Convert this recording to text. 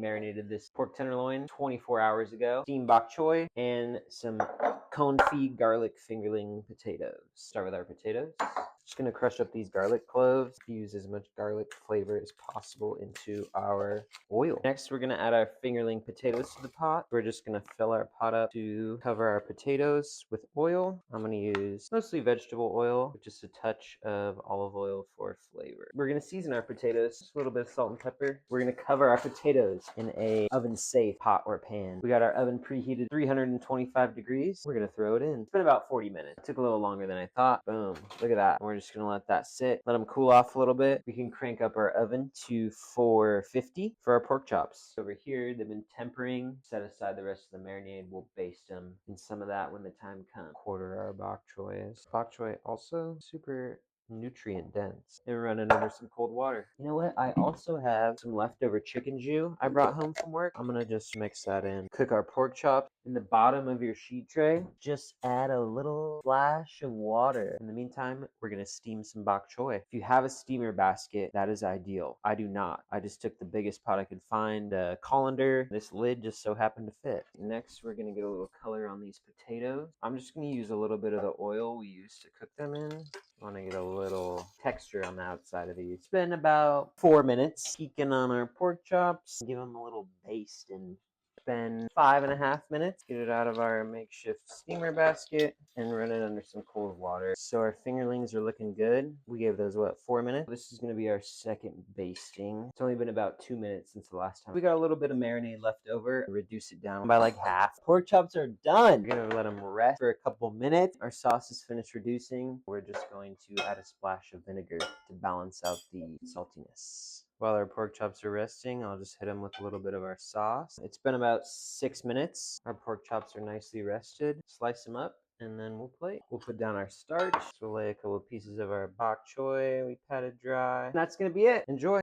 marinated this pork tenderloin 24 hours ago. Steamed bok choy and some confit garlic fingerling potatoes. Start with our potatoes. Just gonna crush up these garlic cloves. Use as much garlic flavor as possible into our oil. Next, we're gonna add our fingerling potatoes to the pot. We're just gonna fill our pot up to cover our potatoes with oil. I'm gonna use mostly vegetable oil, with just a touch of olive oil for flavor. We're gonna season our potatoes, just a little bit of salt and pepper. We're gonna cover our potatoes in a oven-safe pot or pan. We got our oven preheated 325 degrees. We're gonna throw it in. It's been about 40 minutes. It took a little longer than I thought. Boom, look at that. We're just gonna let that sit, let them cool off a little bit. We can crank up our oven to 450 for our pork chops. Over here, they've been tempering. Set aside the rest of the marinade. We'll baste them in some of that when the time comes. Quarter our bok choy. Bok choy also super nutrient dense. And run it under some cold water. You know what? I also have some leftover chicken jus I brought home from work. I'm gonna just mix that in. Cook our pork chop. In the bottom of your sheet tray, just add a little splash of water. In the meantime, we're gonna steam some bok choy. If you have a steamer basket, that is ideal. I do not. I just took the biggest pot I could find, a colander. This lid just so happened to fit. Next, we're gonna get a little color on these potatoes. I'm just gonna use a little bit of the oil we used to cook them in. I want to get a little texture on the outside of these. It's been about 4 minutes. Peeking on our pork chops. Give them a little baste and spend 5.5 minutes. Get it out of our makeshift steamer basket and run it under some cold water. So our fingerlings are looking good. We gave those, what, 4 minutes? This is going to be our second basting. It's only been about 2 minutes since the last time. We got a little bit of marinade left over. Reduce it down by like half. Pork chops are done. We're going to let them rest for a couple minutes. Our sauce is finished reducing. We're just going to add a splash of vinegar to balance out the saltiness. While our pork chops are resting, I'll just hit them with a little bit of our sauce. It's been about 6 minutes. Our pork chops are nicely rested. Slice them up and then we'll plate. We'll put down our starch. We'll lay a couple of pieces of our bok choy we patted dry. And that's gonna be it. Enjoy.